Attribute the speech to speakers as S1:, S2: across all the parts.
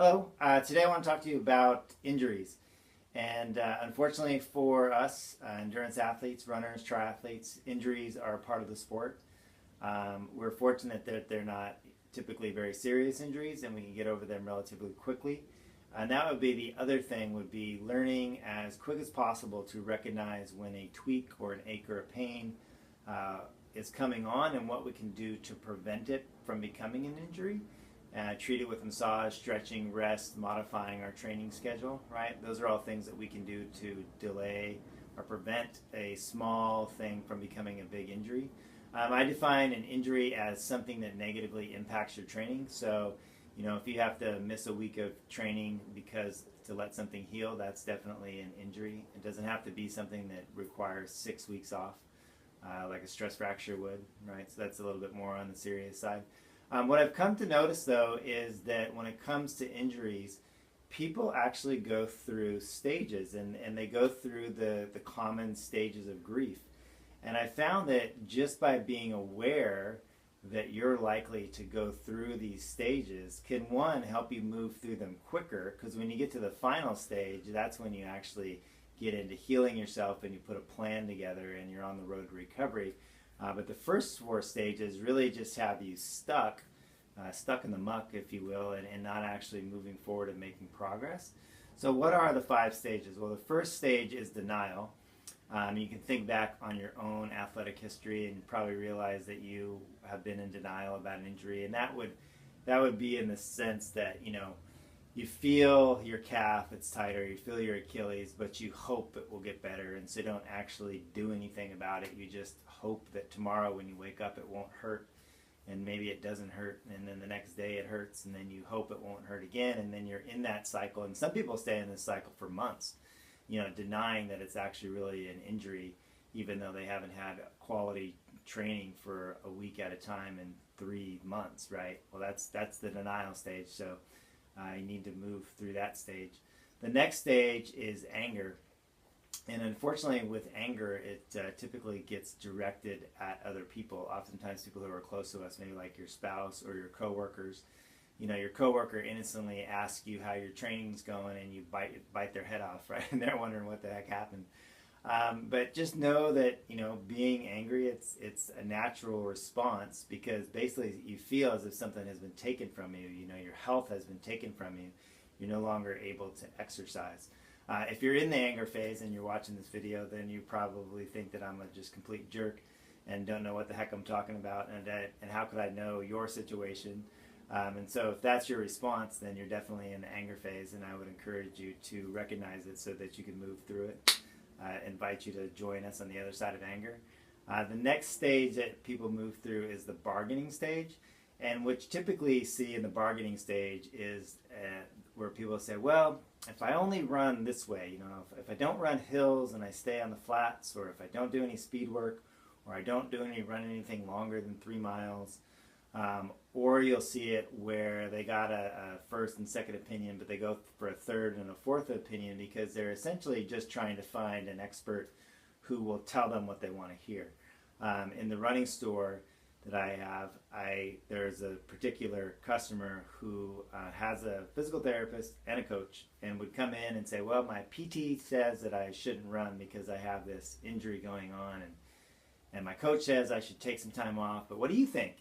S1: Hello, today I want to talk to you about injuries. And unfortunately for us, endurance athletes, runners, triathletes, injuries are part of the sport. We're fortunate that they're not typically very serious injuries and we can get over them relatively quickly. And that would be the other thing, would be learning as quick as possible to recognize when a tweak or an ache or a pain is coming on and what we can do to prevent it from becoming an injury. Treat it with massage, stretching, rest, modifying our training schedule, right? Those are all things that we can do to delay or prevent a small thing from becoming a big injury. I define an injury as something that negatively impacts your training. So, if you have to miss a week of training because to let something heal, that's definitely an injury. It doesn't have to be something that requires 6 weeks off, like a stress fracture would, right? So that's a little bit more on the serious side. What I've come to notice, though, is that when it comes to injuries, people actually go through stages, and they go through the common stages of grief. And I found that just by being aware that you're likely to go through these stages can, one, help you move through them quicker, because when you get to the final stage, that's when you actually get into healing yourself and you put a plan together and you're on the road to recovery. But the first four stages really just have you stuck in the muck, if you will, and not actually moving forward and making progress. So what are the 5 stages? Well, the first stage is denial. You can think back on your own athletic history and probably realize that you have been in denial about an injury, and that would be in the sense that you feel your calf, it's tighter, you feel your Achilles, but you hope it will get better, and so you don't actually do anything about it. You just hope that tomorrow when you wake up it won't hurt, and maybe it doesn't hurt, and then the next day it hurts, and then you hope it won't hurt again, and then you're in that cycle. And some people stay in this cycle for months, denying that it's actually really an injury, even though they haven't had quality training for a week at a time in 3 months, right? Well, that's the denial stage. So you need to move through that stage. The next stage is anger. And unfortunately, with anger, it typically gets directed at other people. Oftentimes, people who are close to us, maybe like your spouse or your coworkers. Your coworker innocently asks you how your training's going, and you bite their head off, right? And they're wondering what the heck happened. But just know that being angry, it's a natural response, because basically you feel as if something has been taken from you. Your health has been taken from you. You're no longer able to exercise. If you're in the anger phase and you're watching this video, then you probably think that I'm a just complete jerk and don't know what the heck I'm talking about, and how could I know your situation? And so if that's your response, then you're definitely in the anger phase, and I would encourage you to recognize it so that you can move through it. Invite you to join us on the other side of anger. The next stage that people move through is the bargaining stage, and which typically see in the bargaining stage is where people say, well, if I only run this way, if I don't run hills and I stay on the flats, or if I don't do any speed work, or I don't run anything longer than 3 miles, or you'll see it where they got a first and second opinion, but they go for a third and a fourth opinion because they're essentially just trying to find an expert who will tell them what they want to hear. In the running store that I have, there's a particular customer who has a physical therapist and a coach, and would come in and say, well, my PT says that I shouldn't run because I have this injury going on, and my coach says I should take some time off, but what do you think?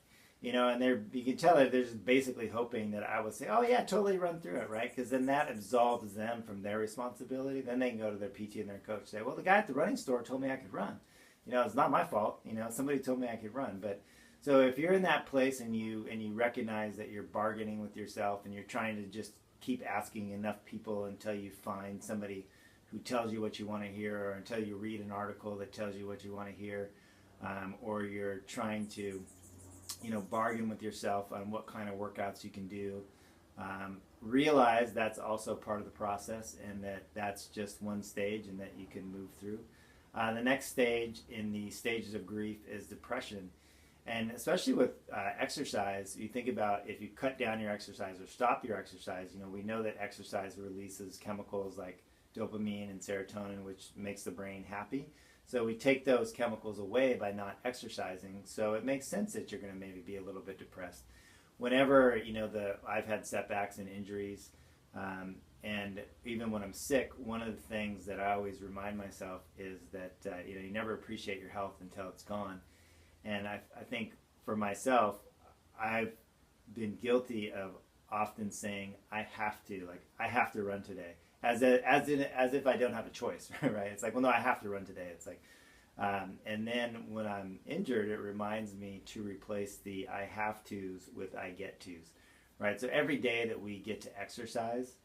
S1: And you can tell that they're just basically hoping that I would say, oh yeah, totally run through it, right? Because then that absolves them from their responsibility. Then they can go to their PT and their coach and say, well, the guy at the running store told me I could run. It's not my fault. Somebody told me I could run. But so if you're in that place and you recognize that you're bargaining with yourself and you're trying to just keep asking enough people until you find somebody who tells you what you want to hear, or until you read an article that tells you what you want to hear, or you're trying to bargain with yourself on what kind of workouts you can do, realize that's also part of the process, and that's just one stage and that you can move through. The next stage in the stages of grief is depression. And especially with exercise, you think about if you cut down your exercise or stop your exercise, we know that exercise releases chemicals like dopamine and serotonin, which makes the brain happy. So we take those chemicals away by not exercising. So it makes sense that you're going to maybe be a little bit depressed. Whenever, I've had setbacks and injuries And even when I'm sick, one of the things that I always remind myself is that you never appreciate your health until it's gone. And I think for myself, I've been guilty of often saying I have to run today, as if I don't have a choice, right? It's like, well, no, I have to run today. It's like, and then when I'm injured, it reminds me to replace the I have tos with I get tos, right? So every day that we get to exercise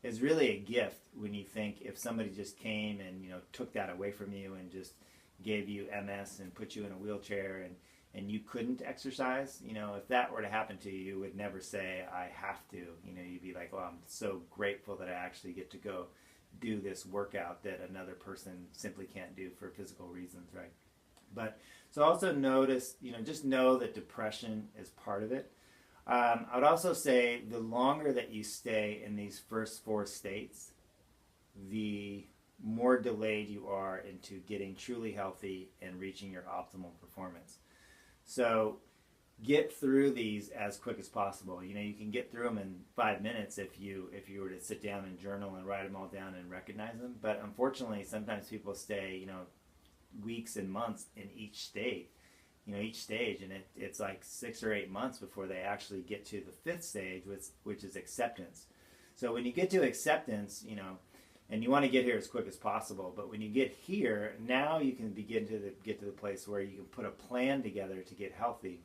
S1: is really a gift when you think if somebody just came and took that away from you and just gave you MS and put you in a wheelchair and you couldn't exercise, if that were to happen to you, you would never say I have to. You'd be like, well, I'm so grateful that I actually get to go do this workout that another person simply can't do for physical reasons, right? But so also notice, just know that depression is part of it. I would also say the longer that you stay in these first 4 states, the more delayed you are into getting truly healthy and reaching your optimal performance. So get through these as quick as possible. You can get through them in 5 minutes if you were to sit down and journal and write them all down and recognize them. But unfortunately, sometimes people stay, weeks and months in each state. Each stage, and it's like 6 or 8 months before they actually get to the 5th stage, which is acceptance. So when you get to acceptance, and you want to get here as quick as possible, but when you get here, now you can begin to get to the place where you can put a plan together to get healthy.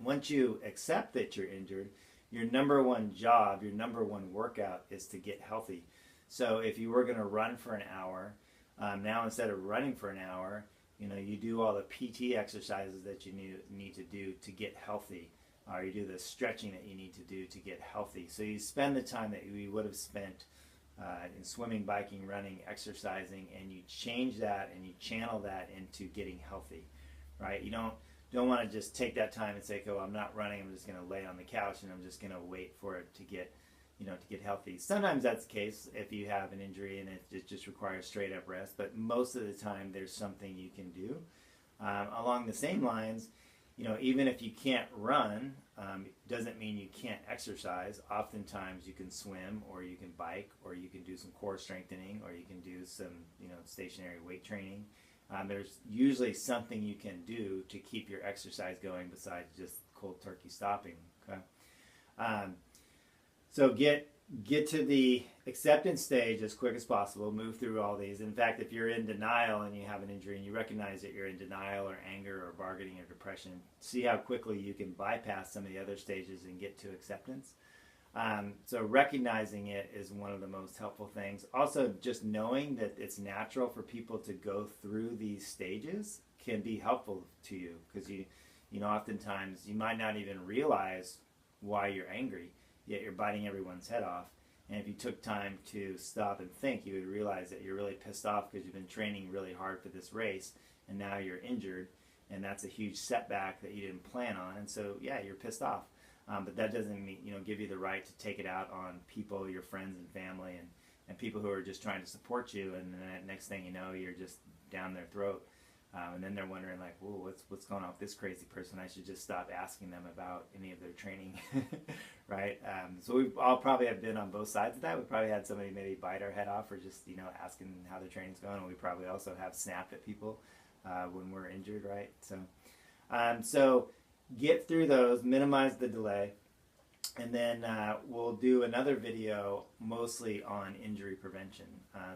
S1: Once you accept that you're injured, your number one job, your number one workout is to get healthy. So if you were going to run for an hour, now instead of running for an hour, you do all the PT exercises that you need to do to get healthy, or you do the stretching that you need to do to get healthy. So you spend the time that you would have spent in swimming, biking, running, exercising, and you change that and you channel that into getting healthy, right? You don't want to just take that time and say, oh, I'm not running, I'm just going to lay on the couch and I'm just going to wait for it to get healthy. Sometimes that's the case if you have an injury and it just requires straight up rest, but most of the time there's something you can do. Along the same lines, even if you can't run, doesn't mean you can't exercise. Oftentimes you can swim, or you can bike, or you can do some core strengthening, or you can do some stationary weight training. There's usually something you can do to keep your exercise going besides just cold turkey stopping. Okay. So get to the acceptance stage as quick as possible. Move through all these. In fact, if you're in denial and you have an injury and you recognize that you're in denial or anger or bargaining or depression, see how quickly you can bypass some of the other stages and get to acceptance. So recognizing it is one of the most helpful things. Also, just knowing that it's natural for people to go through these stages can be helpful to you, because oftentimes you might not even realize why you're angry, yet you're biting everyone's head off. And if you took time to stop and think, you would realize that you're really pissed off because you've been training really hard for this race, and now you're injured, and that's a huge setback that you didn't plan on. And so, yeah, you're pissed off. But that doesn't mean, give you the right to take it out on people, your friends and family, and people who are just trying to support you. And then next thing you know, you're just down their throat. And then they're wondering, like, whoa, what's going on with this crazy person? I should just stop asking them about any of their training, right? So we've all probably have been on both sides of that. We probably had somebody maybe bite our head off, or just, asking how their training's going. And we probably also have snapped at people when we're injured, right? So get through those, minimize the delay, and then we'll do another video mostly on injury prevention.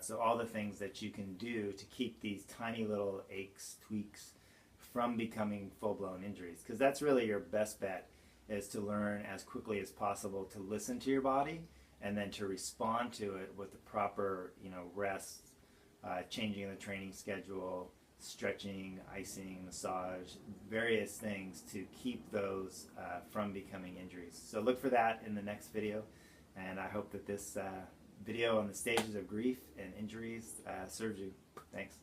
S1: So all the things that you can do to keep these tiny little aches, tweaks from becoming full-blown injuries. Because that's really your best bet, is to learn as quickly as possible to listen to your body and then to respond to it with the proper, rest, changing the training schedule, stretching, icing, massage, various things to keep those from becoming injuries. So look for that in the next video, and I hope that this video on the stages of grief and injuries serves you. Thanks.